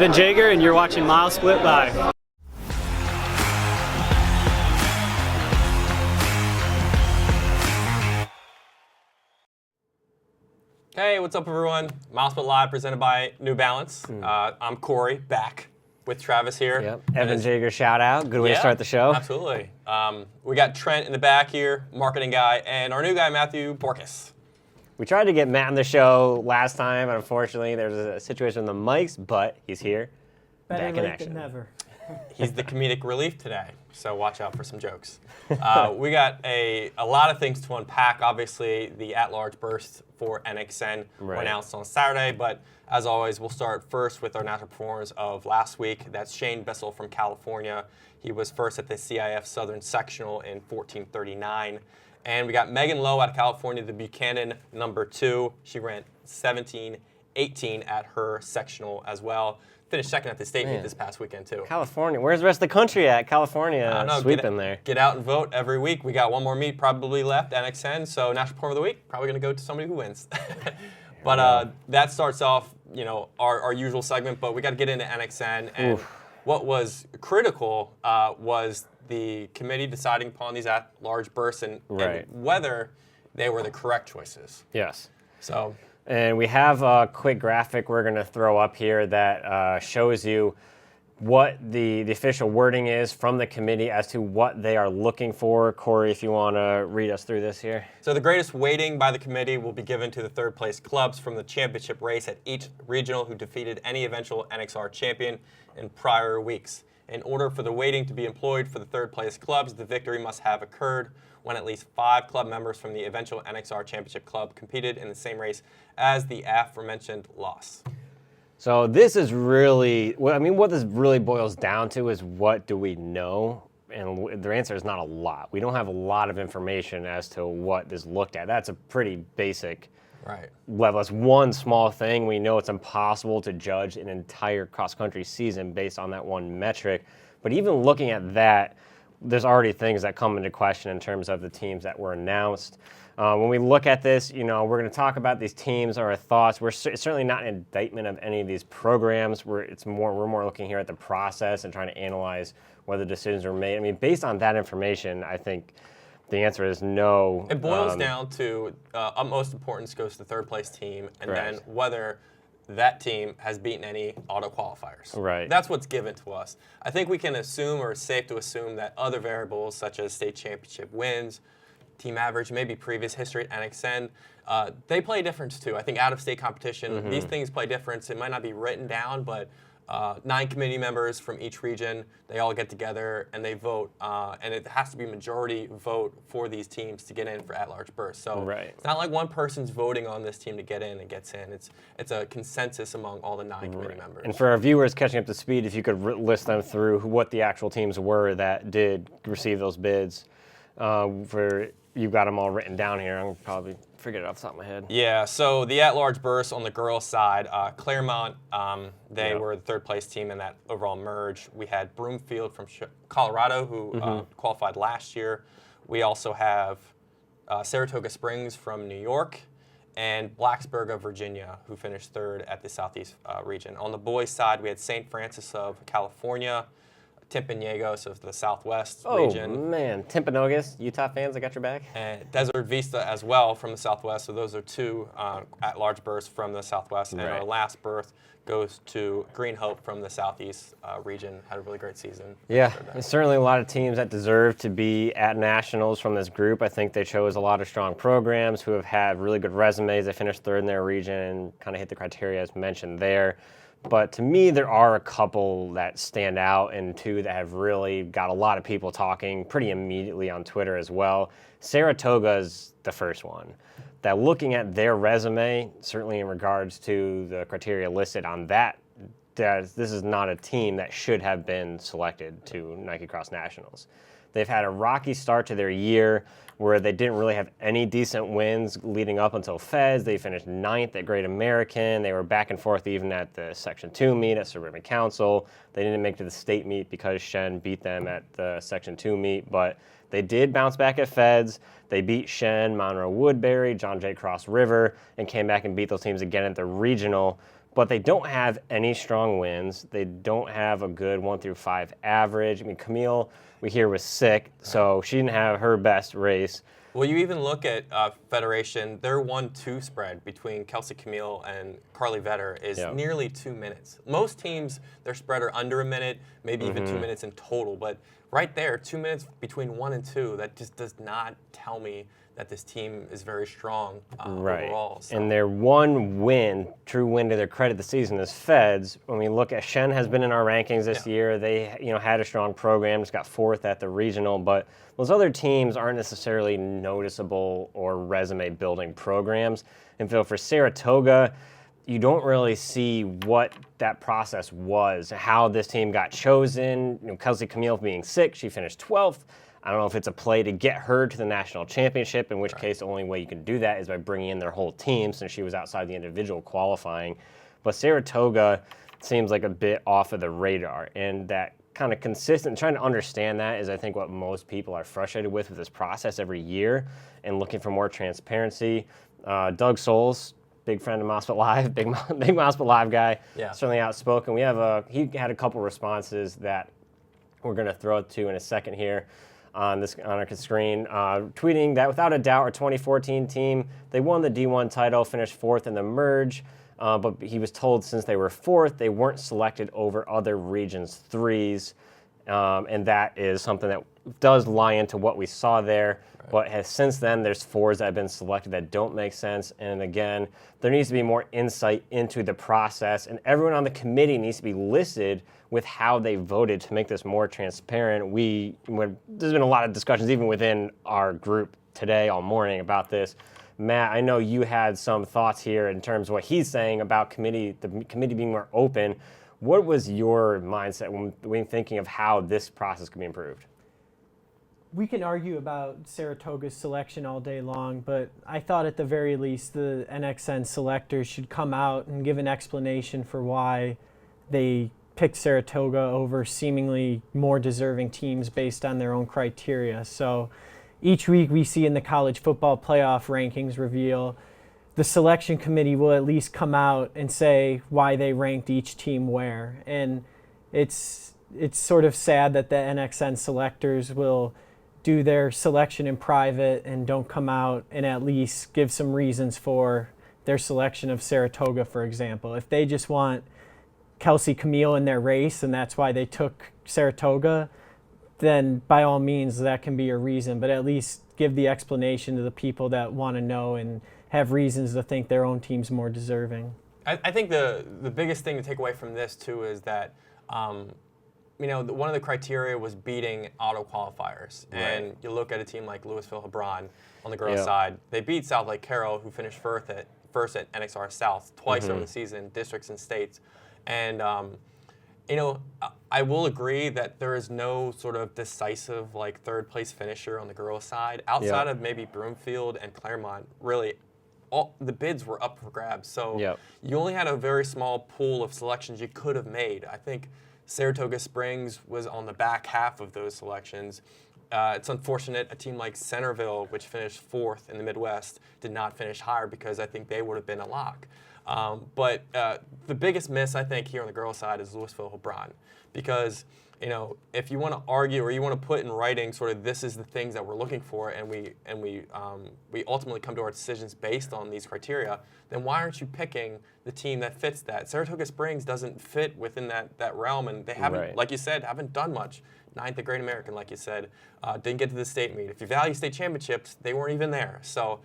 Evan Jager, and you're watching MileSplit Live. Hey, what's up, everyone? MileSplit Live presented by New Balance. I'm Corey, back with Travis here. Yep. Evan Jager, shout out. Good way to start the show. Absolutely. We got Trent in the back here, marketing guy, and our new guy, Matthew Borkus. We tried to get Matt on the show last time, and unfortunately, there's a situation with the mics, but he's here. Better late than never. He's the comedic relief today, so watch out for some jokes. We got a lot of things to unpack. Obviously, the at-large burst for NXN were announced on Saturday, but as always, we'll start first with our national performers of last week. That's Shane Bissell from California. He was first at the CIF Southern Sectional in 14:39. And we got Megan Lowe out of California, the Buchanan #2. She ran 17:18 at her sectional as well. Finished second at the state meet this past weekend, too. California. Where's the rest of the country at? California sweeping there. Get out and vote every week. We got one more meet probably left, NXN, so National Performer of the Week, probably going to go to somebody who wins. But that starts off, our usual segment, but we got to get into NXN. And what was critical was the committee deciding upon these at-large bursts and whether they were the correct choices. Yes. So... And we have a quick graphic we're going to throw up here that shows you what the official wording is from the committee as to what they are looking for. Corey, if you want to read us through this here. So the greatest weighting by the committee will be given to the third-place clubs from the championship race at each regional who defeated any eventual NXR champion in prior weeks. In order for the weighting to be employed for the third-place clubs, the victory must have occurred when at least 5 club members from the eventual NXR championship club competed in the same race as the aforementioned loss. So this is really, what this really boils down to is what do we know? And their answer is not a lot. We don't have a lot of information as to what is looked at. That's a pretty basic level. It's one small thing. We know it's impossible to judge an entire cross-country season based on that one metric. But even looking at that, there's already things that come into question in terms of the teams that were announced. When we look at this, we're going to talk about these teams, our thoughts. It's certainly not an indictment of any of these programs. We're more looking here at the process and trying to analyze whether decisions were made. Based on that information, I think the answer is no. It boils down to utmost importance goes to the third-place team, and then whether that team has beaten any auto qualifiers. Right. That's what's given to us. I think we can assume, or it's safe to assume, that other variables such as state championship wins, team average, maybe previous history at NXN, they play difference too. I think out-of-state competition, these things play difference. It might not be written down, but 9 committee members from each region, they all get together and they vote, and it has to be majority vote for these teams to get in for at-large bursts. So it's not like one person's voting on this team to get in and gets in. It's a consensus among all the 9 committee members. And for our viewers catching up to speed, if you could list them through what the actual teams were that did receive those bids. You've got them all written down here. I'm probably forget it off the top of my head. Yeah, so the at-large burst on the girls' side, Claremont, they were the third-place team in that overall merge. We had Broomfield from Colorado, who qualified last year. We also have Saratoga Springs from New York, and Blacksburg of Virginia, who finished third at the Southeast region. On the boys' side, we had St. Francis of California, Timpanogos of the Southwest region. Oh, man. Timpanogos, Utah fans, I got your back. And Desert Vista as well from the Southwest. So those are 2 at-large bursts from the Southwest. And our last berth goes to Green Hope from the Southeast region. Had a really great season. Yeah, there's certainly a lot of teams that deserve to be at nationals from this group. I think they chose a lot of strong programs who have had really good resumes. They finished third in their region and kind of hit the criteria as mentioned there. But to me, there are a couple that stand out and 2 that have really got a lot of people talking pretty immediately on Twitter as well. Saratoga's the first one. That looking at their resume, certainly in regards to the criteria listed on that, this is not a team that should have been selected to Nike Cross Nationals. They've had a rocky start to their year where they didn't really have any decent wins leading up until Feds. They finished 9th at Great American. They were back and forth even at the Section 2 meet at Suburban Council. They didn't make it to the state meet because Shen beat them at the Section 2 meet, but they did bounce back at Feds. They beat Shen, Monroe Woodbury, John Jay Cross River, and came back and beat those teams again at the regional. but they don't have any strong wins. They don't have a good 1 through 5 average. I mean, Camille, we hear, was sick, so she didn't have her best race. Well, you even look at Federation, their 1-2 spread between Kelsey Camille and Carly Vetter is nearly 2 minutes. Most teams, their spread are under a minute, maybe even 2 minutes in total. But right there, 2 minutes between 1 and 2, that just does not tell me that this team is very strong overall. So. And their one win, true win to their credit this season, is Feds. When we look at Shen has been in our rankings this year. They had a strong program, just got 4th at the regional, but those other teams aren't necessarily noticeable or resume-building programs. And for Saratoga, you don't really see what that process was, how this team got chosen. Kelsey Camille being sick, she finished 12th. I don't know if it's a play to get her to the national championship, in which case the only way you can do that is by bringing in their whole team since she was outside the individual qualifying. But Saratoga seems like a bit off of the radar, and that kind of consistent, trying to understand that is I think what most people are frustrated with this process every year and looking for more transparency. Doug Souls, big friend of MileSplit Live, big MileSplit Live guy, certainly outspoken. He had a couple responses that we're going to throw to in a second here on our screen, tweeting that without a doubt our 2014 team, they won the D1 title, finished 4th in the merge, but he was told since they were 4th, they weren't selected over other regions' 3s, and that is something that does lie into what we saw there. But since then, there's 4s that have been selected that don't make sense. And again, there needs to be more insight into the process, and everyone on the committee needs to be listed with how they voted to make this more transparent. There's been a lot of discussions even within our group today all morning about this. Matt, I know you had some thoughts here in terms of what he's saying about the committee being more open. What was your mindset when thinking of how this process could be improved? We can argue about Saratoga's selection all day long, but I thought at the very least the NXN selectors should come out and give an explanation for why they picked Saratoga over seemingly more deserving teams based on their own criteria. So each week we see in the college football playoff rankings reveal, the selection committee will at least come out and say why they ranked each team where. And it's sort of sad that the NXN selectors will do their selection in private and don't come out and at least give some reasons for their selection of Saratoga, for example. If they just want Kelsey Camille in their race and that's why they took Saratoga, then by all means that can be a reason, but at least give the explanation to the people that want to know and have reasons to think their own team's more deserving. I think the biggest thing to take away from this too is that one of the criteria was beating auto qualifiers. And you look at a team like Louisville Hebron on the girls' side, they beat South Lake Carroll, who finished first at NXR South twice over the season, districts and states. And, I will agree that there is no sort of decisive third place finisher on the girls' side. Outside of maybe Broomfield and Claremont, really, all the bids were up for grabs. So you only had a very small pool of selections you could have made. I think Saratoga Springs was on the back half of those selections. It's unfortunate a team like Centreville, which finished 4th in the Midwest, did not finish higher because I think they would have been a lock. But the biggest miss, I think, here on the girls' side is Louisville Hebron, because if you want to argue or you want to put in writing sort of this is the things that we're looking for, and we ultimately come to our decisions based on these criteria, then why aren't you picking the team that fits that? Saratoga Springs doesn't fit within that realm, and they haven't, like you said, haven't done much. 9th at Great American, like you said, didn't get to the state meet. If you value state championships, they weren't even there. So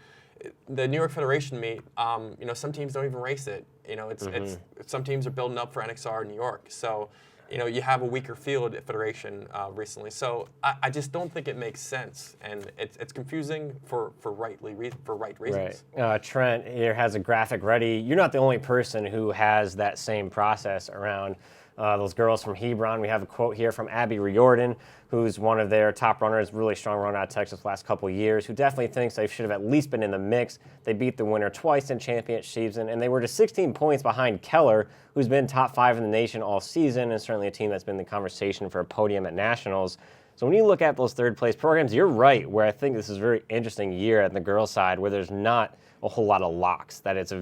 the New York Federation meet, some teams don't even race it. It's some teams are building up for NXR New York. So you have a weaker field at Federation recently. So I just don't think it makes sense, and it's confusing for right reasons. Right. Trent here has a graphic ready. You're not the only person who has that same process around those girls from Hebron. We have a quote here from Abby Riordan, who's one of their top runners, really strong run out of Texas the last couple of years, who definitely thinks they should have at least been in the mix. They beat the winner twice in championship season, and they were just 16 points behind Keller, who's been top 5 in the nation all season, and certainly a team that's been in the conversation for a podium at nationals. So when you look at those third place programs, you're right, where I think this is a very interesting year at the girls' side where there's not a whole lot of locks, that it's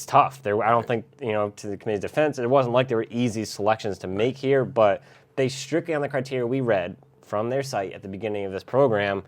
tough. I don't think, to the committee's defense, it wasn't like there were easy selections to make here, but they strictly on the criteria we read from their site at the beginning of this program.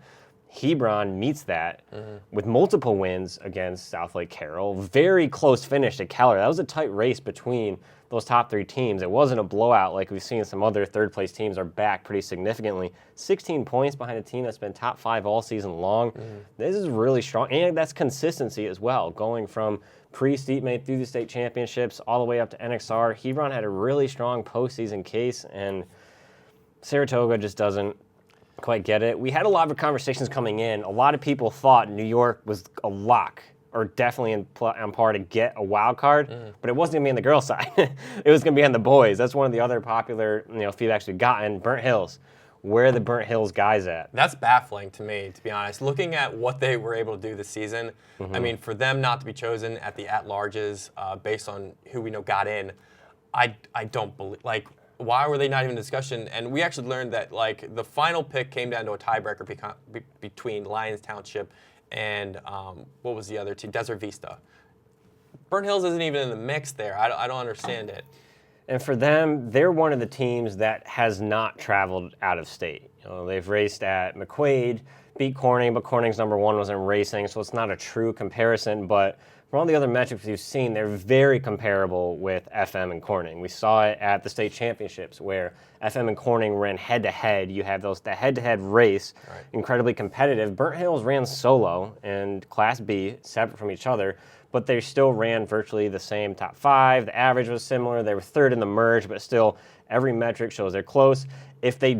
Hebron meets that with multiple wins against Southlake Carroll. Very close finish to Keller. That was a tight race between those top 3 teams. It wasn't a blowout like we've seen some other third-place teams are back pretty significantly. 16 points behind a team that's been top 5 all season long. This is really strong, and that's consistency as well, going from pre-Steepmate through the state championships all the way up to NXR. Hebron had a really strong postseason case, and Saratoga just doesn't quite get it. We had a lot of conversations coming in. A lot of people thought New York was a lock, or definitely on par to get a wild card, but it wasn't going to be on the girls' side. It was going to be on the boys. That's one of the other popular feedbacks we've gotten. Burnt Hills. Where are the Burnt Hills guys at? That's baffling to me, to be honest. Looking at what they were able to do this season, I mean, for them not to be chosen at the at-larges based on who we know got in, I don't believe, why were they not even in discussion? And we actually learned that, the final pick came down to a tiebreaker between Lyons Township and what was the other team? Desert Vista. Burnt Hills isn't even in the mix there. I don't understand it. And for them, they're one of the teams that has not traveled out of state. They've raced at McQuaid, beat Corning, but Corning's number 1 was in racing, so it's not a true comparison. But from all the other metrics we've seen, they're very comparable with FM and Corning. We saw it at the state championships where FM and Corning ran head-to-head. You have the head-to-head race, incredibly competitive. Burnt Hills ran solo in Class B, separate from each other, but they still ran virtually the same top 5. The average was similar. They were 3rd in the merge, but still every metric shows they're close. If they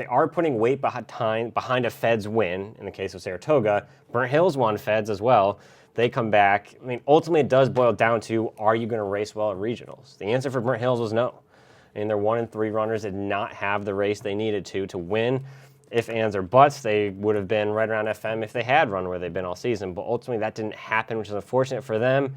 are putting weight behind a Feds win, in the case of Saratoga, Burnt Hills won Feds as well. They come back. I mean, ultimately it does boil down to, are you going to race well at regionals? The answer for Burnt Hills was no. And their 1 and 3 runners did not have the race they needed to win. If ands or buts, they would have been right around FM if they had run where they've been all season. But ultimately that didn't happen, which is unfortunate for them.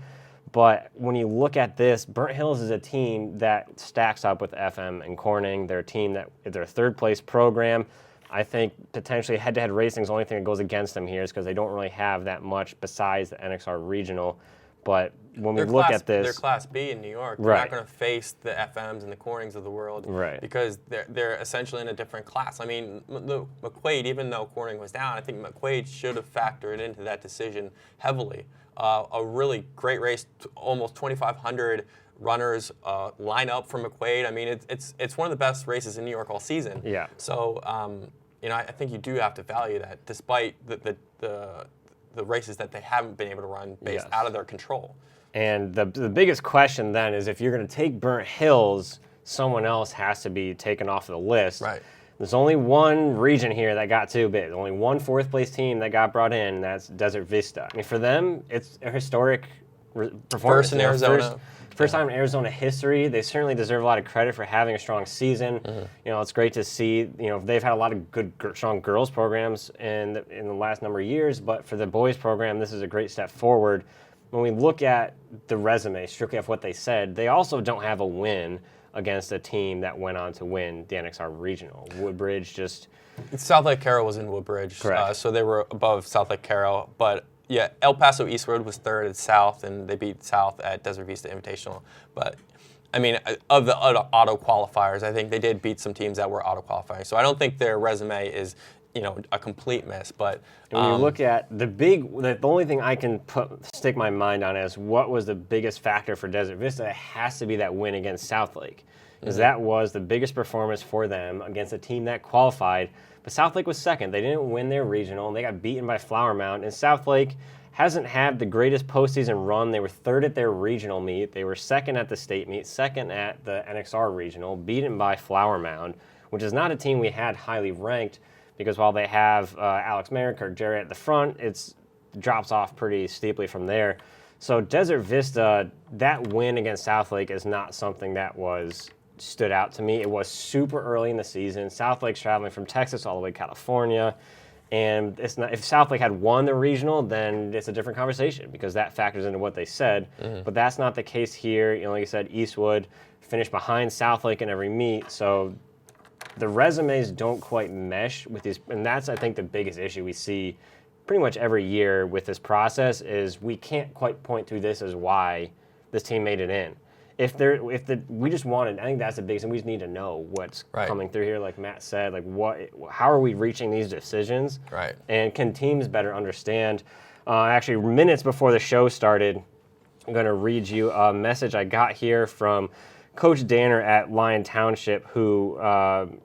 But when you look at this, Burnt Hills is a team that stacks up with FM and Corning. They're a team that is their 3rd place program. I think potentially head-to-head racing is the only thing that goes against them here is because they don't really have that much besides the NXR regional. But when we look at this, they're Class B in New York. They're not going to face the FMs and the Cornings of the world, because they're essentially in a different class. I mean, McQuaid, even though Corning was down, I think McQuaid should have factored into that decision heavily. A really great race, almost 2,500 runners line up for McQuaid. I mean, it's one of the best races in New York all season. Yeah. So, I think you do have to value that, despite the races that they haven't been able to run based out of their control. And the biggest question then is, if you're going to take Burnt Hills, someone else has to be taken off the list. Right. There's only one region here that got too big. Only one 4th place team that got brought in, and that's Desert Vista. I mean, for them, it's a historic performance. First in Arizona. First time in Arizona history. They certainly deserve a lot of credit for having a strong season. It's great to see. They've had a lot of good, strong girls programs in the last number of years, but for the boys program, this is a great step forward. When we look at the resume, strictly off what they said, they also don't have a win against a team that went on to win the NXR regional. Woodbridge just... Southlake Carroll was in Woodbridge, so they were above Southlake Carroll, but yeah, El Paso Eastwood was 3rd at South, and they beat South at Desert Vista Invitational. But, I mean, of the auto qualifiers, I think they did beat some teams that were auto qualifying. So I don't think their resume is, a complete miss. But when you look at the only thing I can stick my mind on is what was the biggest factor for Desert Vista. It has to be that win against Southlake, because that was the biggest performance for them against a team that qualified. But Southlake was 2nd. They didn't win their regional, and they got beaten by Flower Mound. And Southlake hasn't had the greatest postseason run. They were 3rd at their regional meet. They were 2nd at the state meet, 2nd at the NXR regional, beaten by Flower Mound, which is not a team we had highly ranked, because while they have Alex Merrick or Jerry at the front, it drops off pretty steeply from there. So Desert Vista, that win against Southlake is not something that stood out to me. It was super early in the season. Southlake's traveling from Texas all the way to California, and it's not. If Southlake had won the regional, then it's a different conversation, because that factors into what they said. But that's not the case here. Like I said, Eastwood finished behind Southlake in every meet, so the resumes don't quite mesh with these, and that's, I think, the biggest issue we see pretty much every year with this process is we can't quite point to this as why this team made it in. We just wanted, I think that's the biggest thing. We just need to know what's coming through here. Like Matt said, like how are we reaching these decisions? Right. And can teams better understand? Actually, minutes before the show started, I'm going to read you a message I got here from Coach Danner at Lyon Township, who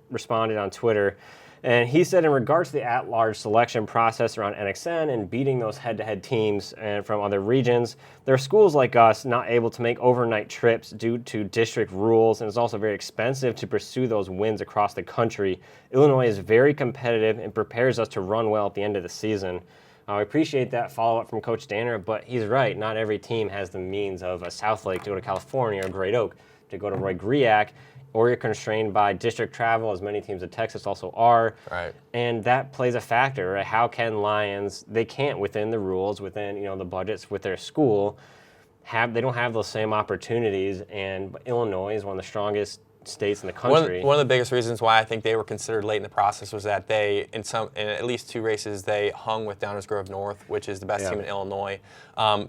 responded on Twitter. And he said, in regards to the at-large selection process around NXN and beating those head-to-head teams and from other regions, there are schools like us not able to make overnight trips due to district rules, and it's also very expensive to pursue those wins across the country. Illinois is very competitive and prepares us to run well at the end of the season. I appreciate that follow-up from Coach Danner, but he's right. Not every team has the means of a Southlake to go to California or Great Oak to go to Roy Griak, or you're constrained by district travel, as many teams in Texas also are. Right. And that plays a factor, right? How can Lions, they can't within the rules, within the budgets with their school, they don't have those same opportunities, and Illinois is one of the strongest states in the country. One of the biggest reasons why I think they were considered late in the process was that they, in at least 2 races, they hung with Downers Grove North, which is the best team in Illinois.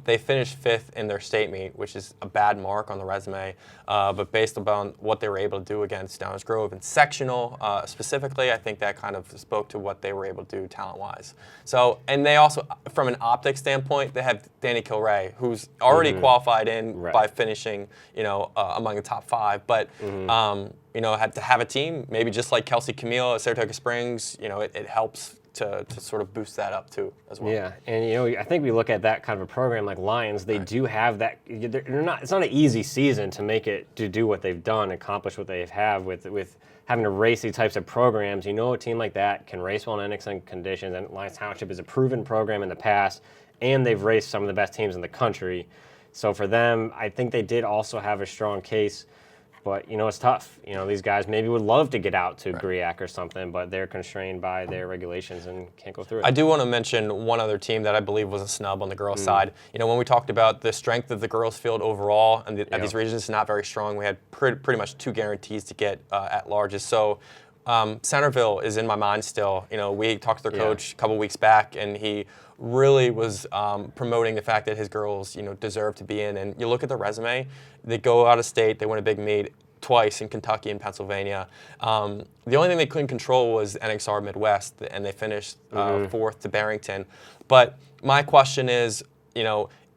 They finished 5th in their state meet, which is a bad mark on the resume, but based upon what they were able to do against Downers Grove in sectional specifically, I think that kind of spoke to what they were able to do talent-wise. So, and they also, from an optics standpoint, they have Danny Kilray, who's already qualified in by finishing, among the top 5, but had to have a team, maybe just like Kelsey Camille at Saratoga Springs, it helps to sort of boost that up too as well. Yeah, and I think we look at that kind of a program like Lions, they do have that, it's not an easy season to make it, to do what they've done, accomplish what they have with having to race these types of programs. A team like that can race well in NXN conditions, and Lions Township is a proven program in the past, and they've raced some of the best teams in the country. So for them, I think they did also have a strong case. But, it's tough. These guys maybe would love to get out to Griak or something, but they're constrained by their regulations and can't go through it. I do want to mention one other team that I believe was a snub on the girls' side. When we talked about the strength of the girls' field overall, and these regions is not very strong, we had pretty much 2 guarantees to get at larges. So Centreville is in my mind still. We talked to their coach a couple weeks back, and he really was promoting the fact that his girls, deserve to be in. And you look at the resume, they go out of state, they win a big meet twice in Kentucky and Pennsylvania. The only thing they couldn't control was NXR Midwest, and they finished 4th to Barrington. But my question is,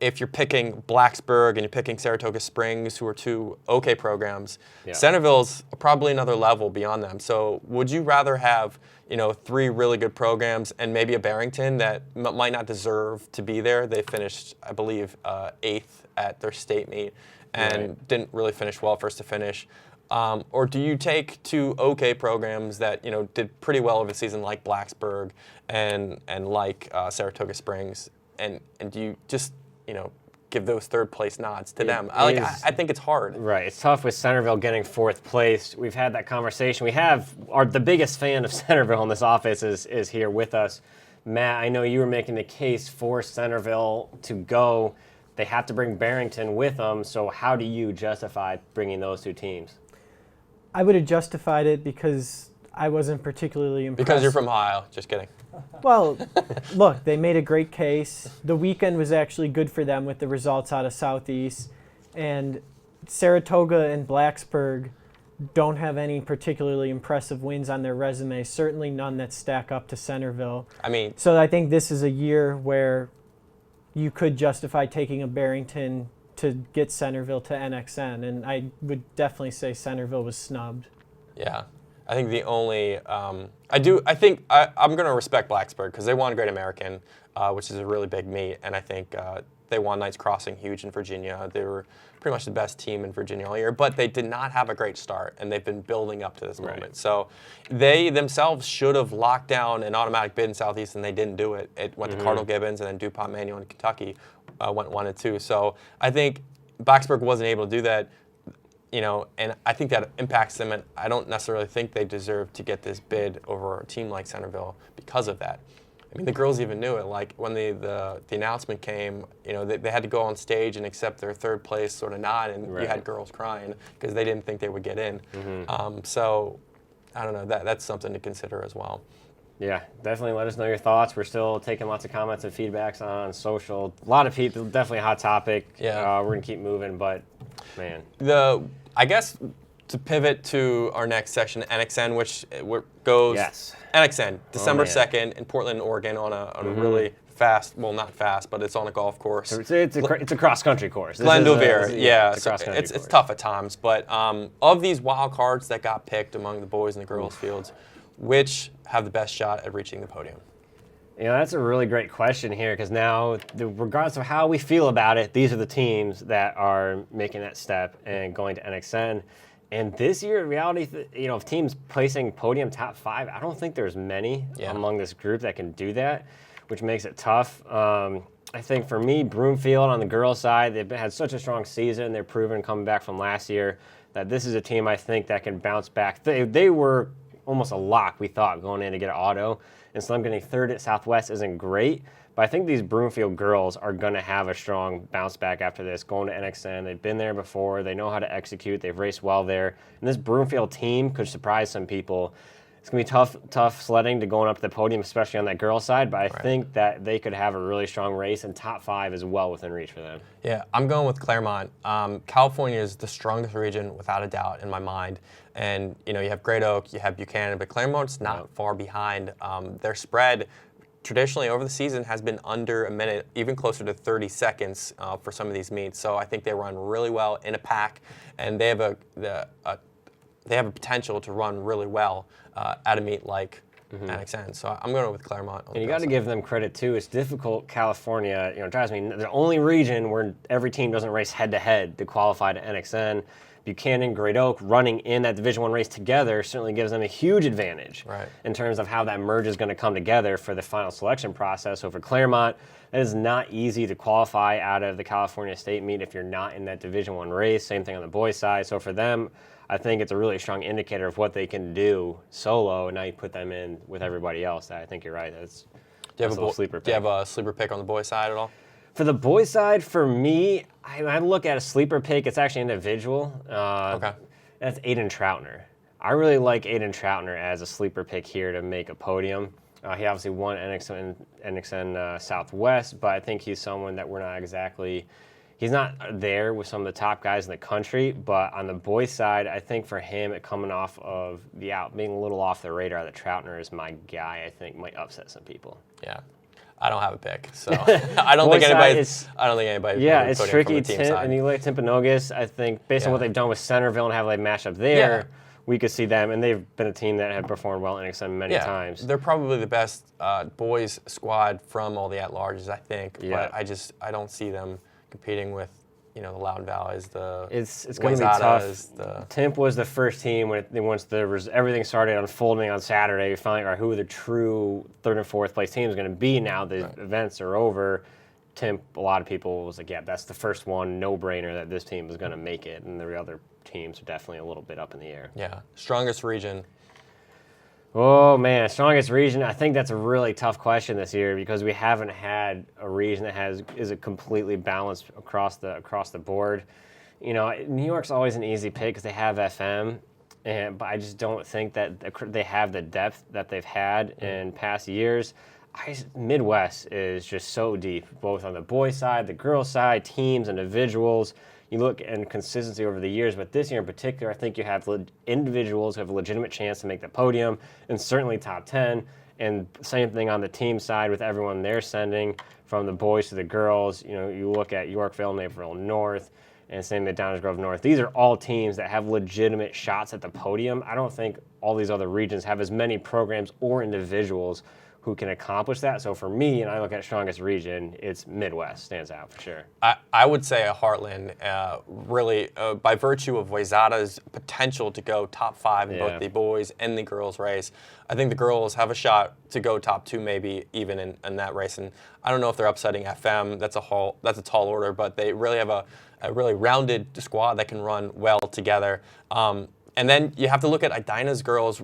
if you're picking Blacksburg and you're picking Saratoga Springs, who are 2 okay programs, Centreville's probably another level beyond them. So would you rather have 3 really good programs and maybe a Barrington that might not deserve to be there? They finished, I believe, 8th at their state meet and didn't really finish well first to finish. Or do you take 2 okay programs that did pretty well over the season, like Blacksburg and like Saratoga Springs, and do you just give those 3rd place nods to them? I think it's hard. Right, it's tough with Centreville getting 4th place. We've had that conversation. We have the biggest fan of Centreville in this office is here with us. Matt, I know you were making the case for Centreville to go. They have to bring Barrington with them, so how do you justify bringing those 2 teams? I would have justified it because I wasn't particularly impressed. Because you're from Ohio, just kidding. Well, look, they made a great case. The weekend was actually good for them with the results out of Southeast. And Saratoga and Blacksburg don't have any particularly impressive wins on their resume, certainly none that stack up to Centreville. So I think this is a year where you could justify taking a Barrington to get Centreville to NXN, and I would definitely say Centreville was snubbed. Yeah. I think the only I'm going to respect Blacksburg because they won Great American, which is a really big meet, and I think they won Knights Crossing huge in Virginia. They were pretty much the best team in Virginia all year, but they did not have a great start, and they've been building up to this moment. So they themselves should have locked down an automatic bid in Southeast, and they didn't do it. It went to Cardinal Gibbons, and then DuPont Manual in Kentucky went 1 and 2. So I think Blacksburg wasn't able to do that. And I think that impacts them, and I don't necessarily think they deserve to get this bid over a team like Centreville because of that. The girls even knew it. Like when the announcement came, they had to go on stage and accept their 3rd place sort of nod, and you had girls crying because they didn't think they would get in. So I don't know. That's something to consider as well. Yeah, definitely let us know your thoughts. We're still taking lots of comments and feedbacks on social. A lot of people, definitely a hot topic. Yeah. We're going to keep moving, but man. I guess to pivot to our next section, NXN, which goes NXN, December 2nd in Portland, Oregon on a really fast, well, not fast, but it's on a golf course. It's a cross-country course. Glendover, yeah. It's tough at times, but of these wild cards that got picked among the boys and the girls fields, which have the best shot at reaching the podium? You know, that's a really great question here because now, regardless of how we feel about it, these are the teams that are making that step and going to NXN. And this year, in reality, of teams placing podium top 5, I don't think there's many among this group that can do that, which makes it tough. I think for me, Broomfield on the girls' side, they've had such a strong season. They're proven coming back from last year that this is a team I think that can bounce back. They were almost a lock, we thought, going in to get an auto. And so them getting third at Southwest isn't great, but I think these Broomfield girls are going to have a strong bounce back after this, going to NXN. They've been there before. They know how to execute. They've raced well there. And this Broomfield team could surprise some people. It's going to be tough sledding to going up to the podium, especially on that girls' side, but I think that they could have a really strong race, and top 5 is well within reach for them. Yeah, I'm going with Claremont. California is the strongest region, without a doubt, in my mind. And, you have Great Oak, you have Buchanan, but Claremont's not far behind. Their spread traditionally over the season has been under a minute, even closer to 30 seconds for some of these meets. So I think they run really well in a pack, and they have a potential to run really well at a meet like NXN. So I'm going with Claremont. And you got to give them credit too. It's difficult. California, drives me. The only region where every team doesn't race head-to-head to qualify to NXN. Buchanan, Great Oak, running in that Division I race together certainly gives them a huge advantage in terms of how that merge is going to come together for the final selection process. So for Claremont, it is not easy to qualify out of the California State meet if you're not in that Division I race. Same thing on the boys' side. So for them, I think it's a really strong indicator of what they can do solo, and now you put them in with everybody else. I think you're right. Do you have a sleeper pick on the boys' side at all? For the boys' side, for me, I look at a sleeper pick. It's actually individual. That's Aiden Troutner. I really like Aiden Troutner as a sleeper pick here to make a podium. He obviously won NXN Southwest, but I think he's someone that we're not exactly. He's not there with some of the top guys in the country, but on the boys' side, I think for him, coming off of being a little off the radar, that Troutner is my guy. I think might upset some people. Yeah. I don't have a pick, so I don't think anybody. Yeah, it's tricky. And you like Timpanogos. I think based on what they've done with Centreville and how they match up there, we could see them, and they've been a team that have performed well in NXN many times. They're probably the best boys squad from all the at-larges, I think. But I don't see them competing with the Loudon Valleys, it's going to be tough. Timp was the first team once everything started unfolding on Saturday. We finally got who the true 3rd and 4th place team is going to be now the events are over. Timp, a lot of people was like, yeah, that's the first one, no-brainer that this team is going to make it, and the other teams are definitely a little bit up in the air. Yeah, strongest region. Oh man, strongest region. I think that's a really tough question this year because we haven't had a region that is a completely balanced across the board. New York's always an easy pick because they have FM, but I just don't think that they have the depth that they've had in past years. Midwest is just so deep, both on the boys' side, the girls' side, teams, individuals. You look at consistency over the years, but this year in particular, I think you have individuals who have a legitimate chance to make the podium and certainly top 10. And same thing on the team side with everyone they're sending from the boys to the girls. You look at Yorkville, Naperville North, and same at Downers Grove North. These are all teams that have legitimate shots at the podium. I don't think all these other regions have as many programs or individuals who can accomplish that. So for me, and I look at strongest region, it's Midwest stands out for sure. I would say a Heartland, really, by virtue of Wayzata's potential to go top 5 in both the boys and the girls race. I think the girls have a shot to go top 2 maybe even in that race. And I don't know if they're upsetting FM. That's a tall order, but they really have a really rounded squad that can run well together. And then you have to look at Idina's girls.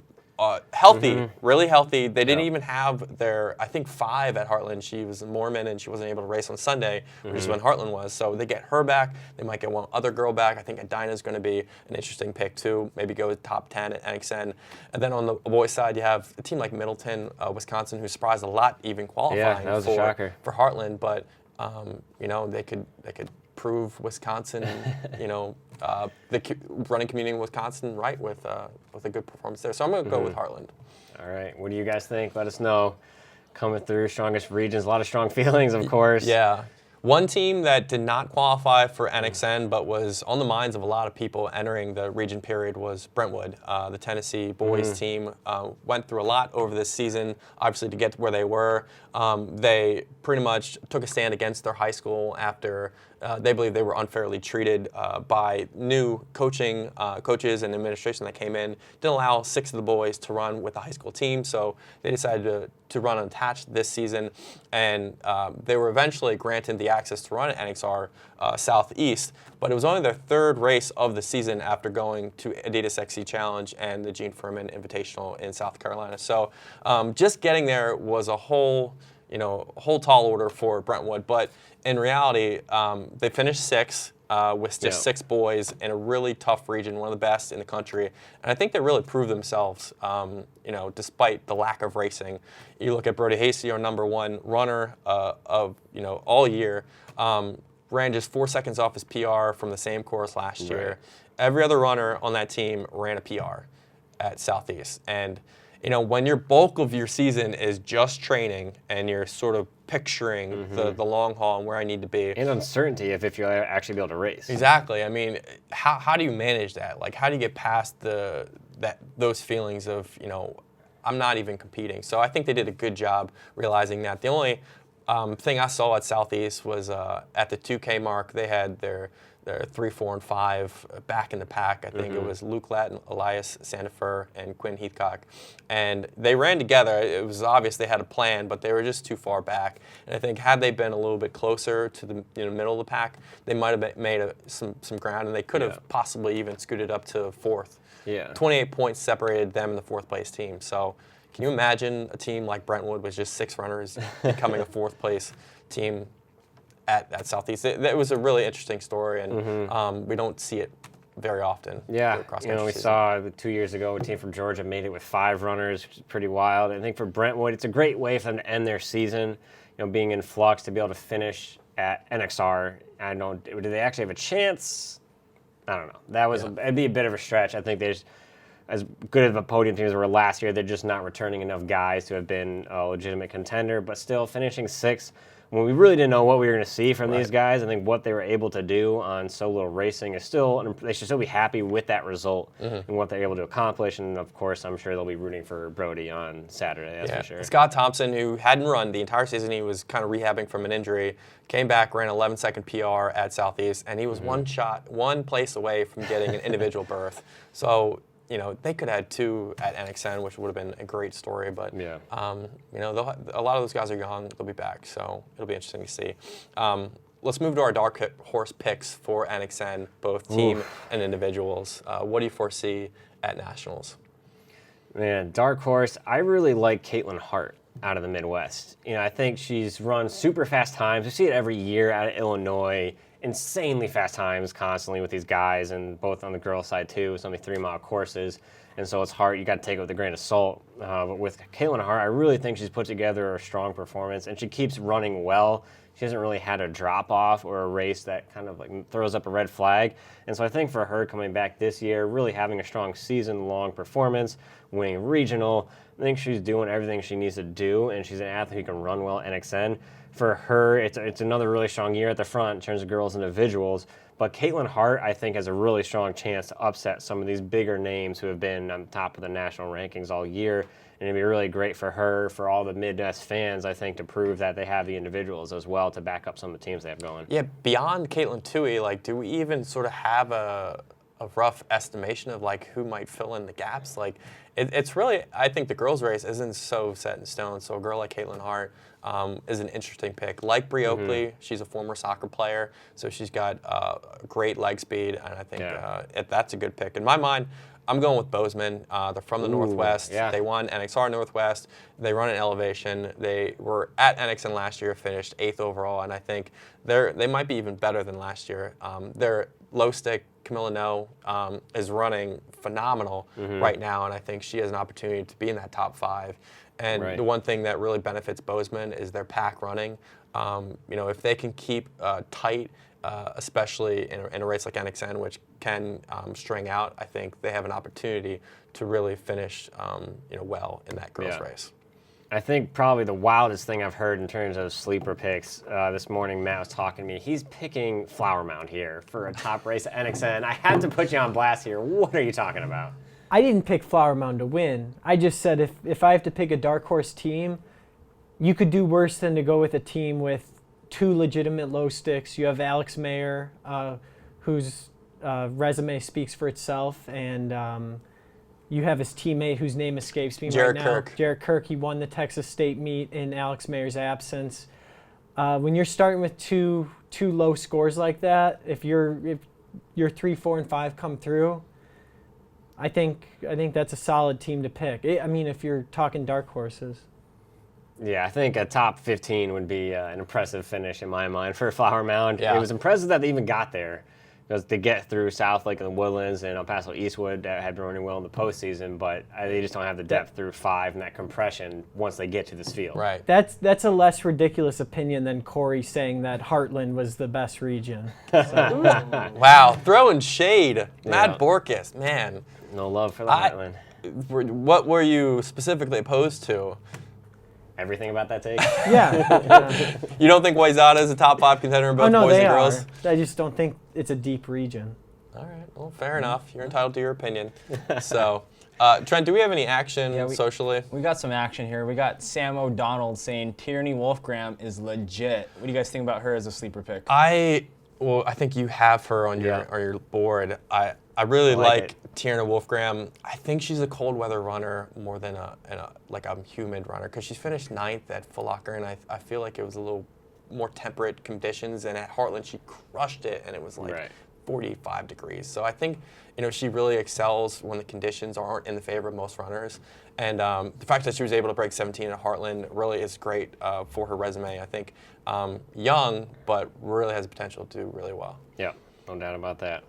healthy, really healthy. They didn't even have their, I think, 5 at Heartland. She was a Mormon, and she wasn't able to race on Sunday, which is when Heartland was. So they get her back. They might get one other girl back. I think Edina's going to be an interesting pick, too. Maybe go top 10 at NXN. And then on the boys' side, you have a team like Middleton, Wisconsin, who surprised a lot, even qualifying that was a shocker. for Heartland. But, you know, they could prove Wisconsin, you know, the running community in Wisconsin right with a good performance there. So I'm going to go with Heartland. All right. What do you guys think? Let us know. Coming through, strongest regions, a lot of strong feelings, of course. Yeah. One team that did not qualify for NXN but was on the minds of a lot of people entering the region period was Brentwood. The Tennessee boys team went through a lot over this season, obviously, to get to where they were. They pretty much took a stand against their high school after they believe they were unfairly treated by new coaches and administration that came in. Didn't allow 6 of the boys to run with the high school team, so they decided to run unattached this season, and they were eventually granted the access to run at NXR Southeast, but it was only their 3rd race of the season after going to Adidas XC Challenge and the Gene Furman Invitational in South Carolina. So just getting there was a whole tall order for Brentwood, but in reality, they finished 6th with just 6 boys in a really tough region, one of the best in the country. And I think they really proved themselves, you know, despite the lack of racing. You look at Brody Hasty, our #1 runner of, you know, all year, ran just 4 seconds off his PR from the same course last year. Every other runner on that team ran a PR at Southeast. And you know, when your bulk of your season is just training and you're sort of picturing the long haul and where I need to be. And uncertainty if you'll actually be able to race. Exactly. I mean, how do you manage that? Like, how do you get past those feelings of, you know, I'm not even competing? So I think they did a good job realizing that. The only thing I saw at Southeast was at the 2K mark, they had their 3, 4, and 5 back in the pack. I think it was Luke Latin, Elias Sandifer, and Quinn Heathcock. And they ran together. It was obvious they had a plan, but they were just too far back. And I think had they been a little bit closer to the middle of the pack, they might have made some ground, and they could have possibly even scooted up to 4th. Yeah. 28 points separated them and the 4th place team. So can you imagine a team like Brentwood with just 6 runners becoming a 4th place team at Southeast? It was a really interesting story, and we don't see it very often. Yeah, you know, we saw 2 years ago a team from Georgia made it with 5 runners, which is pretty wild. I think for Brentwood, it's a great way for them to end their season, you know, being in flux, to be able to finish at NXR. I don't know, do they actually have a chance? I don't know. It'd be a bit of a stretch. I think there's as good of a podium team as were last year. They're just not returning enough guys to have been a legitimate contender, but still finishing 6th. When we really didn't know what we were going to see from these guys, I think what they were able to do on so little racing is still, they should still be happy with that result and what they're able to accomplish. And of course, I'm sure they'll be rooting for Brody on Saturday, that's for sure. Scott Thompson, who hadn't run the entire season, he was kind of rehabbing from an injury, came back, ran an 11-second PR at Southeast, and he was one place away from getting an individual berth. So, you know, they could have had 2 at NXN, which would have been a great story. But, you know, a lot of those guys are young. They'll be back, so it'll be interesting to see. Let's move to our dark horse picks for NXN, both team and individuals. What do you foresee at Nationals? Man, dark horse, I really like Caitlin Hart out of the Midwest. You know, I think she's run super fast times. We see it every year out of Illinois. Insanely fast times constantly with these guys, and both on the girls' side too. It's only 3-mile courses, and so it's hard. You got to take it with a grain of salt. But with Caitlin Hart, I really think she's put together a strong performance, and she keeps running well. She hasn't really had a drop off or a race that kind of like throws up a red flag. And so I think for her coming back this year, really having a strong season-long performance, winning regional, I think she's doing everything she needs to do, and she's an athlete who can run well at NXN. For her, it's another really strong year at the front in terms of girls and individuals. But Caitlin Hart, I think, has a really strong chance to upset some of these bigger names who have been on top of the national rankings all year. And it'd be really great for her, for all the Midwest fans, I think, to prove that they have the individuals as well to back up some of the teams they have going. Yeah, beyond Caitlin Toohey, like, do we even sort of have a rough estimation of like who might fill in the gaps? Like, it's really, I think the girls' race isn't so set in stone. So a girl like Caitlin Hart is an interesting pick. Like Bree Oakley, she's a former soccer player, so she's got great leg speed, and I think that's a good pick. In my mind, I'm going with Bozeman. They're from the Northwest. Yeah. They won NXR Northwest. They run an elevation. They were at NXN last year, finished 8th overall, and I think they might be even better than last year. Their low stick, Camilla No, is running phenomenal right now, and I think she has an opportunity to be in that top 5. And the one thing that really benefits Bozeman is their pack running. If they can keep tight, especially in a race like NXN, which can string out, I think they have an opportunity to really finish well in that girls race. I think probably the wildest thing I've heard in terms of sleeper picks this morning, Matt was talking to me. He's picking Flower Mound here for a top race at NXN. I had to put you on blast here. What are you talking about? I didn't pick Flower Mound to win. I just said if I have to pick a dark horse team, you could do worse than to go with a team with 2 legitimate low sticks. You have Alex Mayer, whose resume speaks for itself, and you have his teammate whose name escapes me right now. Jared Kirk. He won the Texas State meet in Alex Mayer's absence. When you're starting with two low scores like that, if your 3, 4, and 5 come through, I think that's a solid team to pick. If you're talking dark horses. Yeah, I think a top 15 would be an impressive finish in my mind for Flower Mound. Yeah. It was impressive that they even got there, because to get through South Lake and the Woodlands and El Paso Eastwood that had been running well in the postseason, but they just don't have the depth through 5 and that compression once they get to this field. Right. That's a less ridiculous opinion than Corey saying that Heartland was the best region. So. Wow, throwing shade. Matt Borkus, man. No love for the Heartland. What were you specifically opposed to? Everything about that take? Yeah. You don't think Wayzata is a top 5 contender in both boys and girls? I just don't think it's a deep region. All right. Well, fair enough. You're entitled to your opinion. So, Trent, do we have any action socially? We got some action here. We got Sam O'Donnell saying Tierney Wolfgram is legit. What do you guys think about her as a sleeper pick? I think you have her on your board. I really like Tierney Wolfgram. I think she's a cold weather runner more than a humid runner, because she's finished 9th at Foot Locker, and I feel like it was a little more temperate conditions, and at Heartland she crushed it, and it was 45 degrees. So I think she really excels when the conditions aren't in the favor of most runners, and the fact that she was able to break 17 at Heartland really is great for her resume. I think young, but really has the potential to do really well. Yeah, no doubt about that.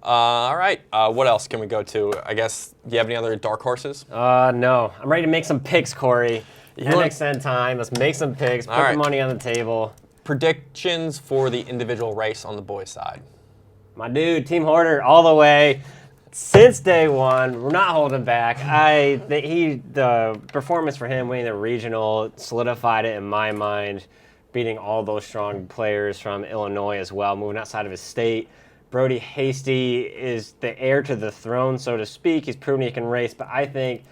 All right. What else can we go to? I guess, do you have any other dark horses? No. I'm ready to make some picks, Corey. NXN time. Let's make some picks. Put the money on the table. Predictions for the individual race on the boys' side. My dude, Team Hoarder, all the way. Since day one, we're not holding back. The performance for him winning the regional solidified it in my mind, beating all those strong players from Illinois as well, moving outside of his state. Brody Hasty is the heir to the throne, so to speak. He's proven he can race, but I think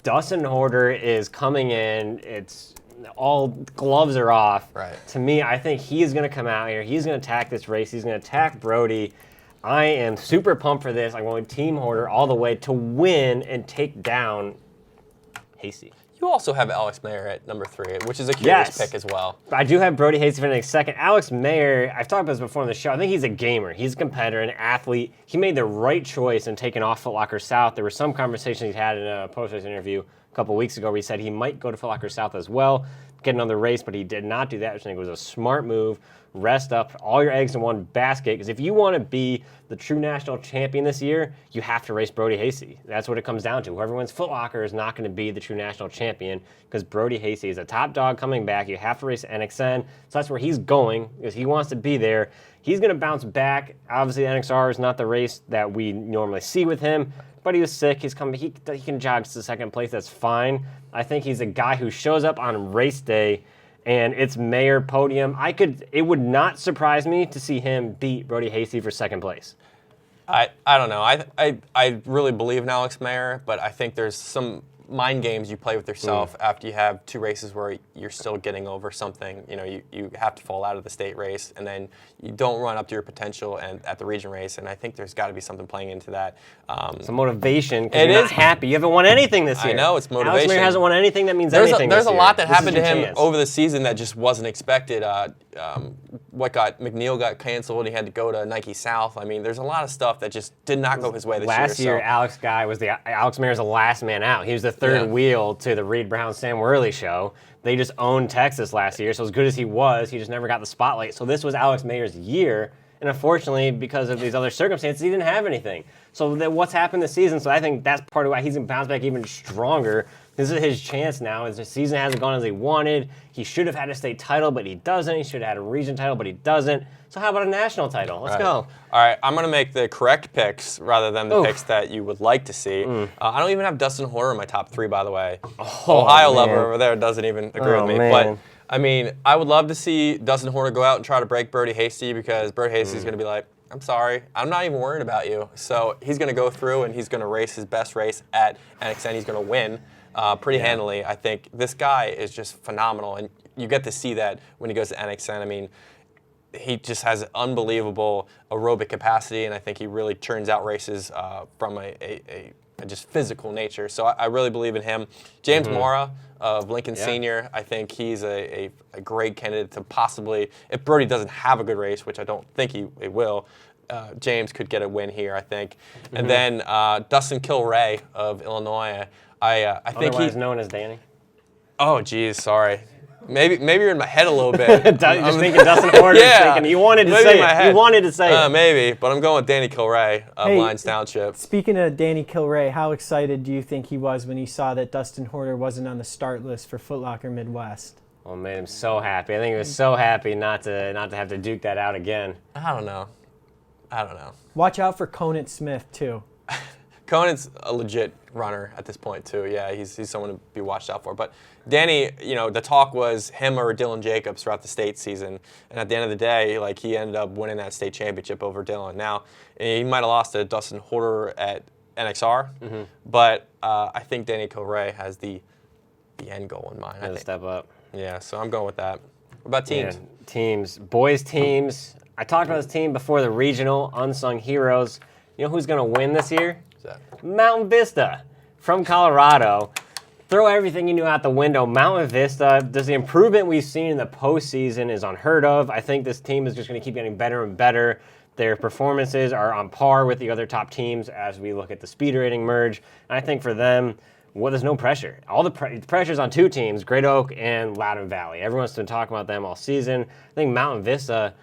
Dustin Hoarder is coming in. It's all gloves are off. Right. To me, I think he's going to come out here. He's going to attack this race. He's going to attack Brody. I am super pumped for this. I'm going Team Hoarder all the way to win and take down Hasty. You also have Alex Mayer at number 3, which is a curious pick as well. I do have Brody Hasty finishing second. Alex Mayer, I've talked about this before on the show. I think he's a gamer. He's a competitor, an athlete. He made the right choice in taking off Foot Locker South. There were some conversations he had in a post-race interview a couple weeks ago where he said he might go to Foot Locker South as well, get another race, but he did not do that, which I think was a smart move. Rest up, all your eggs in one basket, because if you want to be the true national champion this year, you have to race Brody Hasty. That's what it comes down to. Whoever wins Foot Locker is not going to be the true national champion, because Brody Hasty is a top dog coming back. You have to race NXN, so that's where he's going, because he wants to be there. He's going to bounce back. Obviously, NXR is not the race that we normally see with him, but he was sick. He's coming. He can jog to second place. That's fine. I think he's a guy who shows up on race day, and it's Mayer Podium. It would not surprise me to see him beat Brody Hasty for second place. I don't know. I really believe in Alex Mayer, but I think there's some mind games you play with yourself after you have 2 races where you're still getting over something. You know, you have to fall out of the state race, and then you don't run up to your potential and at the region race. And I think there's got to be something playing into that. Some motivation. It is happy. You haven't won anything this year. I know, it's motivation. Alex Mayer hasn't won anything that means anything. There's this a year. lot that This happened to is your him chance. over the season that just wasn't expected. McNeil got canceled. He had to go to Nike South. I mean, there's a lot of stuff that just did not go his way this year. Last year, Alex Mayer's the last man out. He was the third wheel to the Reed Brown Sam Worley show. They just owned Texas last year, so as good as he was, he just never got the spotlight. So this was Alex Mayer's year, and unfortunately, because of these other circumstances, he didn't have anything. So what's happened this season? So I think that's part of why he's going to bounce back even stronger. This is his chance now. As the season hasn't gone as he wanted. He should have had a state title, but he doesn't. He should have had a region title, but he doesn't. So how about a national title? Let's go. All right, I'm going to make the correct picks rather than the picks that you would like to see. I don't even have Dustin Horner in my top 3, by the way. Ohio lover over there doesn't even agree with me. Man. But, I mean, I would love to see Dustin Horner go out and try to break Birdie Hasty, because Birdie Hasty's going to be like, I'm sorry, I'm not even worried about you. So he's going to go through and he's going to race his best race at NXN. He's going to win pretty handily. I think this guy is just phenomenal, and you get to see that when he goes to NXN. I mean, he just has unbelievable aerobic capacity, and I think he really churns out races from a just physical nature. So I really believe in him. James Mora of Lincoln Senior, I think he's a great candidate to possibly, if Birdie doesn't have a good race, which I don't think he will, James could get a win here, I think. And then Dustin Kilray of Illinois. I think Otherwise known as Danny. Oh, geez, sorry. Maybe you're in my head a little bit. Just thinking Dustin Horner. Thinking you wanted to say it. You wanted to say it. Maybe, but I'm going with Danny Kilray of Lyons Township. Speaking of Danny Kilray, how excited do you think he was when he saw that Dustin Horner wasn't on the start list for Foot Locker Midwest? Oh, it made him so happy. I think he was so happy not to have to duke that out again. I don't know. Watch out for Conant Smith, too. Conan's a legit runner at this point, too. Yeah, he's someone to be watched out for. But Danny, you know, the talk was him or Dylan Jacobs throughout the state season. And at the end of the day, like, he ended up winning that state championship over Dylan. Now, he might have lost to Dustin Horner at NXR, but I think Danny Kilray has the end goal in mind. I think. Step up. Yeah, so I'm going with that. What about teams? Yeah, teams. Boys teams. I talked about this team before the regional, unsung heroes. You know who's going to win this year? Mountain Vista from Colorado. Throw everything you knew out the window. Mountain Vista, does the improvement we've seen in the postseason is unheard of. I think this team is just going to keep getting better and better. Their performances are on par with the other top teams as we look at the speed rating merge. And I think for them, there's no pressure. All the pressure's on 2 teams, Great Oak and Loudoun Valley. Everyone's been talking about them all season. I think Mountain Vista,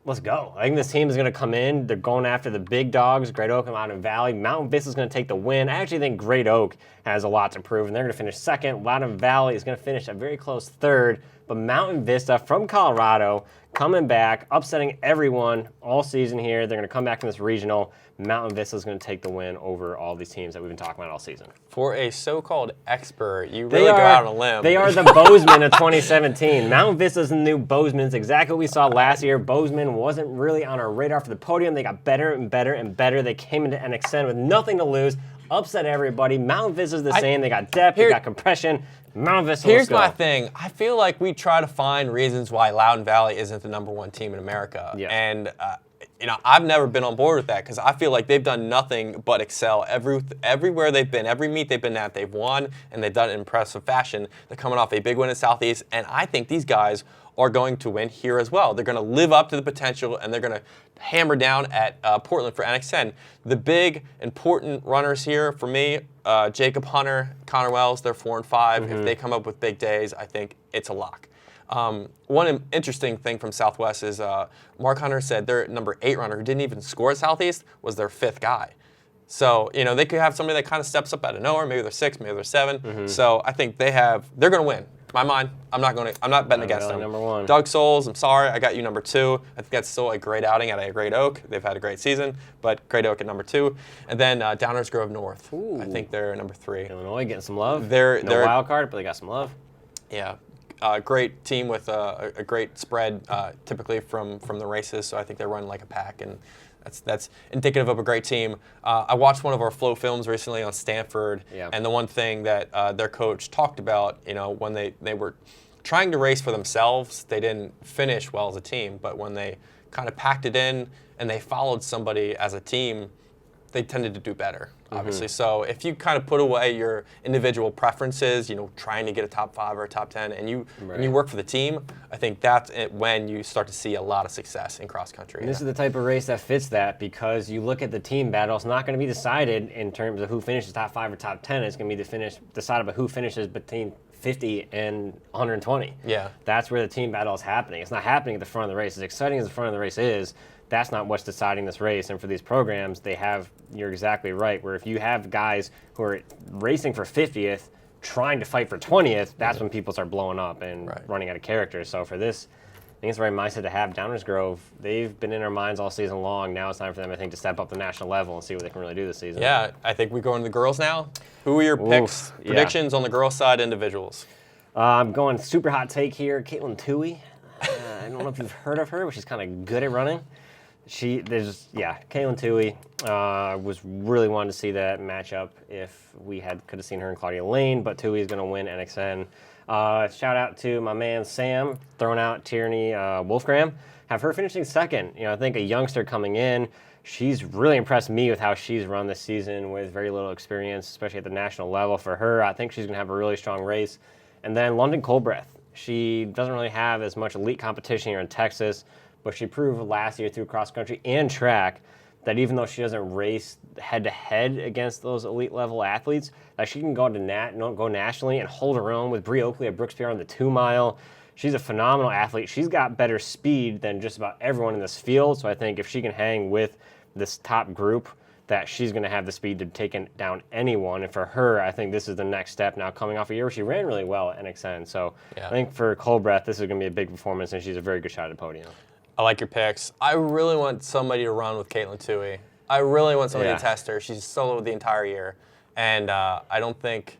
let's go. I think this team is going to come in. They're going after the big dogs, Great Oak and Loudoun Valley. Mountain Vista is going to take the win. I actually think Great Oak has a lot to prove, and they're going to finish second. Loudoun Valley is going to finish a very close third. But Mountain Vista from Colorado coming back, upsetting everyone all season here. They're going to come back in this regional. Mountain Vista is going to take the win over all these teams that we've been talking about all season. For a so-called expert, you really go out on a limb. They are the Bozeman of 2017. Mountain Vista is the new Bozeman. It's exactly what we saw last year. Bozeman wasn't really on our radar for the podium. They got better and better and better. They came into NXN with nothing to lose, upset everybody. Mountain Vista is the same. They got depth, they got compression. Mountain Vista, here's my thing. I feel like we try to find reasons why Loudoun Valley isn't the #1 team in America. Yeah. And you know, I've never been on board with that because I feel like they've done nothing but excel everywhere they've been, every meet they've been at, they've won, and they've done it in impressive fashion. They're coming off a big win in Southeast, and I think these guys are going to win here as well. They're going to live up to the potential, and they're going to hammer down at Portland for NXN. The big, important runners here for me, Jacob Hunter, Connor Wells, they're 4 and 5. If they come up with big days, I think it's a lock. One interesting thing from Southwest is Mark Hunter said their #8 runner who didn't even score at Southeast was their 5th guy. So, you know, they could have somebody that kind of steps up out of nowhere. Maybe they're 6, maybe they're 7. So I think they're going to win. In my mind, I'm not betting against them. #1. Doug Souls, I'm sorry, I got you #2. I think that's still a great outing at a Great Oak. They've had a great season, but Great Oak at #2. And then Downers Grove North. Ooh. I think they're #3. Illinois getting some love. They're wild card, but they got some love. Yeah. Great team with a great spread typically from the races, so I think they're running like a pack, and That's indicative of a great team. I watched one of our flow films recently on Stanford, and the one thing that their coach talked about, when they were trying to race for themselves, they didn't finish well as a team, but when they kind of packed it in and they followed somebody as a team, they tended to do better, obviously. So if you kind of put away your individual preferences, trying to get a top 5 or a top 10, and you work for the team, I think that's when you start to see a lot of success in cross country. And this is the type of race that fits that, because you look at the team battle, it's not going to be decided in terms of who finishes top 5 or top 10. It's going to be decided by who finishes between 50 and 120. Yeah. That's where the team battle is happening. It's not happening at the front of the race. As exciting as the front of the race is, that's not what's deciding this race. And for these programs, you're exactly right, where if you have guys who are racing for 50th, trying to fight for 20th, that's when people start blowing up and running out of character. So for this, I think it's the right mindset to have. Downers Grove, they've been in our minds all season long. Now it's time for them, I think, to step up the national level and see what they can really do this season. Yeah, I think we go into the girls now. Who are your predictions on the girls' side, individuals? I'm going super hot take here. Caitlin Toohey. I don't know if you've heard of her, but she's kind of good at running. Caitlin Toohey. Was really wanting to see that matchup if we could have seen her and Claudia Lane, but Toohey is going to win NXN. Shout out to my man Sam, throwing out Tierney Wolfgram. Have her finishing second. I think a youngster coming in. She's really impressed me with how she's run this season with very little experience, especially at the national level. For her, I think she's going to have a really strong race. And then London Colbreth. She doesn't really have as much elite competition here in Texas, but she proved last year through cross country and track that even though she doesn't race head-to-head against those elite-level athletes, that she can go nationally and hold her own with Bree Oakley at Brooks Pierre on the 2-mile. She's a phenomenal athlete. She's got better speed than just about everyone in this field, so I think if she can hang with this top group, that she's going to have the speed to take down anyone. And for her, I think this is the next step now, coming off a year where she ran really well at NXN. So I think for Colbreth, this is going to be a big performance, and she's a very good shot at Podium. I like your picks. I really want somebody to run with Caitlin Toohey. I really want somebody to test her. She's solo the entire year, and I don't think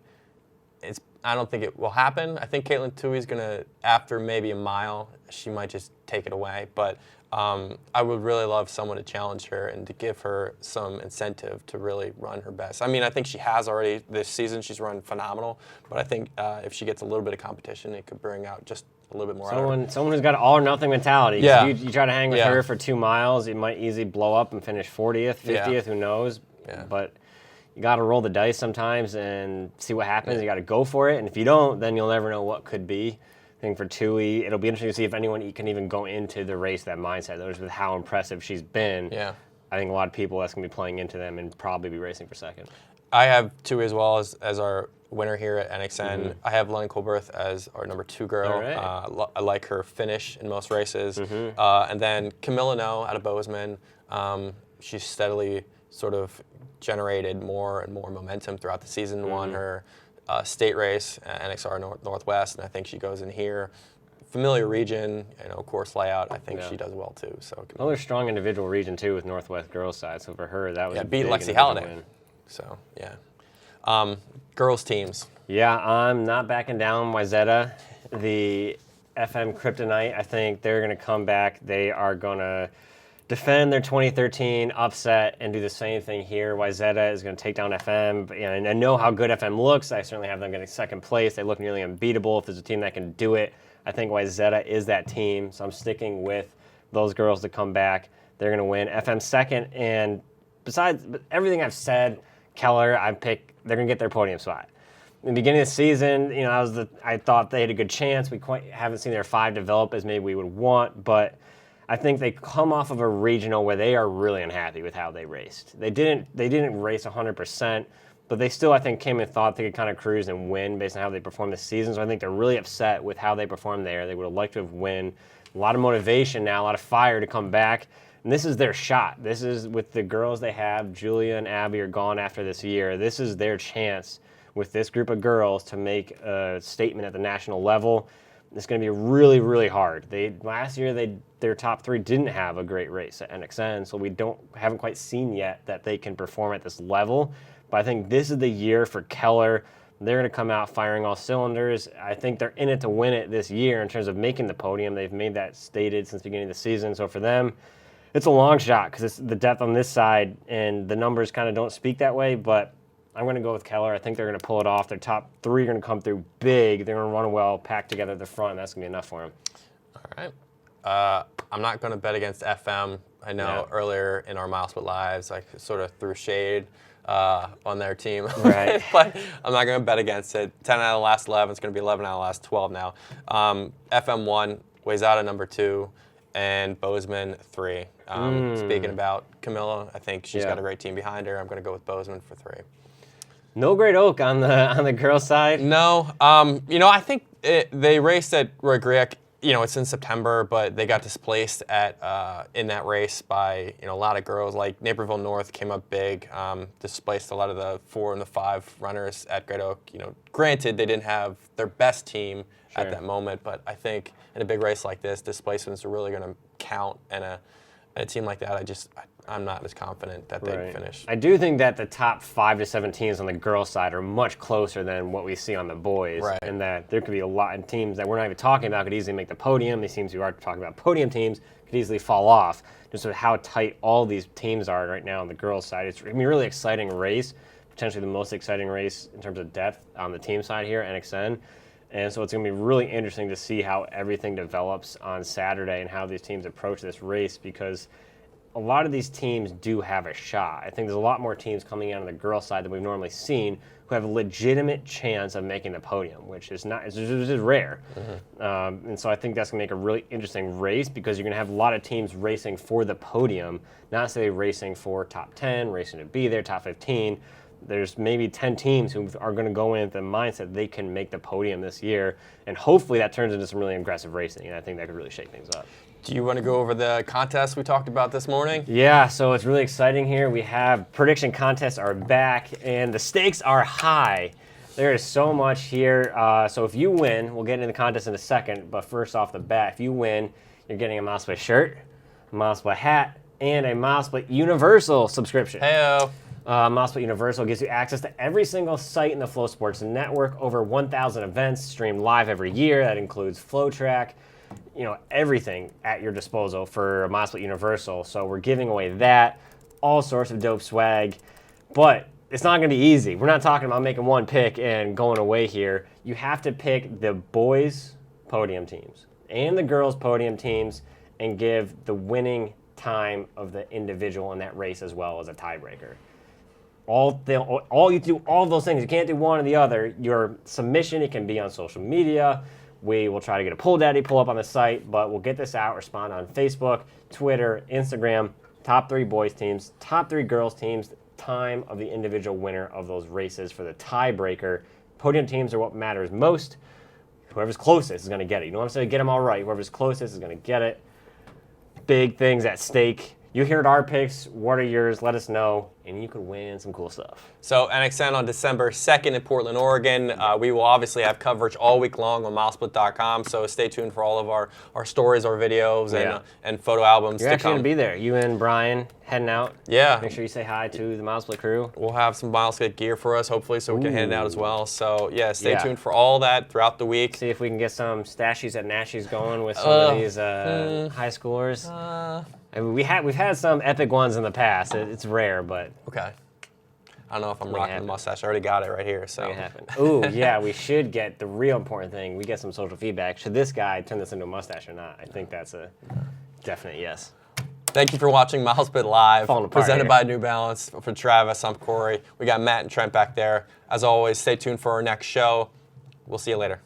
it will happen. I think Caitlin Toohey's gonna, after maybe a mile, she might just take it away. But I would really love someone to challenge her and to give her some incentive to really run her best. I mean, I think she has already this season. She's run phenomenal, but I think if she gets a little bit of competition, it could bring out just a little bit more. Someone who's got an all or nothing mentality. Yeah. You try to hang with her for 2 miles, it might easily blow up and finish 40th, 50th, who knows? Yeah. But you got to roll the dice sometimes and see what happens. You got to go for it, and if you don't, then you'll never know what could be. I think for Toohey, it'll be interesting to see if anyone can even go into the race that mindset. Those with how impressive she's been. Yeah. I think a lot of people that's going to be playing into them and probably be racing for second. I have Toohey as well as our winner here at NXN. I have London Colbreth as our number 2 girl. Right. I like her finish in most races. And then Camilla No out of Bozeman. She's steadily sort of generated more and more momentum throughout the season. Won her state race at NXR Northwest, and I think she goes in here. Familiar region, course layout. I think she does well too. So another strong individual region too with Northwest girls side. So for her, that was a beat big Lexi Halliday. Win. So girls teams. Yeah, I'm not backing down. Wayzata, the FM Kryptonite. I think they're going to come back. They are going to defend their 2013 upset and do the same thing here. Wayzata is going to take down FM, and I know how good FM looks. I certainly have them getting second place. They look nearly unbeatable. If there's a team that can do it, I think Wayzata is that team. So I'm sticking with those girls to come back. They're going to win. FM second, and besides everything I've said, Keller, they're going to get their podium spot. In the beginning of the season, I thought they had a good chance. We quite haven't seen their 5 develop as maybe we would want, but I think they come off of a regional where they are really unhappy with how they raced. They didn't race 100%, but they still, I think, came and thought they could kind of cruise and win based on how they performed this season. So I think they're really upset with how they performed there. They would have liked to have won. A lot of motivation now, a lot of fire to come back. And this is their shot. This is with the girls they have. Julia and Abby are gone after this year. This is their chance with this group of girls to make a statement at the national level. It's going to be really, really hard. Last year, their top 3 didn't have a great race at NXN, so we haven't quite seen yet that they can perform at this level. But I think this is the year for Keller. They're going to come out firing all cylinders. I think they're in it to win it this year in terms of making the podium. They've made that stated since the beginning of the season. So for them, it's a long shot because it's the depth on this side, and the numbers kind of don't speak that way, but I'm going to go with Keller. I think they're going to pull it off. Their top 3 are going to come through big. They're going to run well, packed together at the front, and that's going to be enough for them. All right. I'm not going to bet against FM. I know earlier in our MileSplit lives, I sort of threw shade on their team. Right. But I'm not going to bet against it. 10 out of the last 11. It's going to be 11 out of the last 12 now. FM 1, Wayzata number 2, and Bozeman 3. Speaking about Camilla, I think she's got a great team behind her. I'm going to go with Bozeman for 3. No Great Oak on the girls' side. No. I think they raced at Roy Grieg. It's in September, but they got displaced in that race by a lot of girls. Like Naperville North came up big, displaced a lot of the 4 and the 5 runners at Great Oak. Granted they didn't have their best team at that moment, but I think in a big race like this, displacements are really going to count. And a team like that, I'm not as confident that they'd finish. I do think that the top 5 to 7 teams on the girls' side are much closer than what we see on the boys, and that there could be a lot of teams that we're not even talking about could easily make the podium. These teams we are talking about, podium teams, could easily fall off. Just with how tight all these teams are right now on the girls' side, it's going to be a really exciting race, potentially the most exciting race in terms of depth on the team side here, NXN. And so it's going to be really interesting to see how everything develops on Saturday and how these teams approach this race, because a lot of these teams do have a shot. I think there's a lot more teams coming out on the girls' side than we've normally seen who have a legitimate chance of making the podium, which is rare. And so I think that's going to make a really interesting race, because you're going to have a lot of teams racing for the podium, not necessarily racing for top 10, racing to be there, top 15. There's maybe 10 teams who are going to go in with the mindset they can make the podium this year, and hopefully that turns into some really aggressive racing, and I think that could really shake things up. Do you want to go over the contest we talked about this morning? Yeah, so it's really exciting here. We have prediction contests are back, and the stakes are high. There is so much here. So if you win, we'll get into the contest in a second, but first off the bat, if you win, you're getting a MileSplit shirt, a MileSplit hat, and a MileSplit Universal subscription. Heyo. MileSplit Universal gives you access to every single site in the Flow Sports Network, over 1,000 events streamed live every year. That includes FlowTrack, everything at your disposal for MileSplit Universal. So we're giving away that, all sorts of dope swag, but it's not going to be easy. We're not talking about making one pick and going away here. You have to pick the boys' podium teams and the girls' podium teams and give the winning time of the individual in that race as well as a tiebreaker. You do all those things. You can't do one or the other. Your submission, it can be on social media. We will try to get a pull daddy pull up on the site, but we'll get this out, respond on Facebook, Twitter, Instagram, top 3 boys teams, top 3 girls teams, time of the individual winner of those races for the tiebreaker. Podium teams are what matters most. Whoever's closest is going to get it. You don't have to get them all right. Whoever's closest is going to get it. Big things at stake. You heard our picks. What are yours? Let us know, and you could win some cool stuff. So NXN on December 2nd in Portland, Oregon. We will obviously have coverage all week long on milesplit.com, so stay tuned for all of our stories, our videos, and photo albums You're to actually come. going to be there. You and Brian heading out. Yeah. Make sure you say hi to the MileSplit crew. We'll have some MileSplit gear for us, hopefully, so we can hand it out as well. So, yeah, stay tuned for all that throughout the week. See if we can get some stashies at Nashies going with some of these high scores. I mean, we've had some epic ones in the past. It's rare, but okay. I don't know if I'm rocking the mustache. I already got it right here. So. Make it happen. Ooh, yeah, we should get the real important thing. We get some social feedback. Should this guy turn this into a mustache or not? I think that's a definite yes. Thank you for watching MileSplit Live, presented here. by New Balance. For Travis, I'm Corey. We got Matt and Trent back there. As always, stay tuned for our next show. We'll see you later.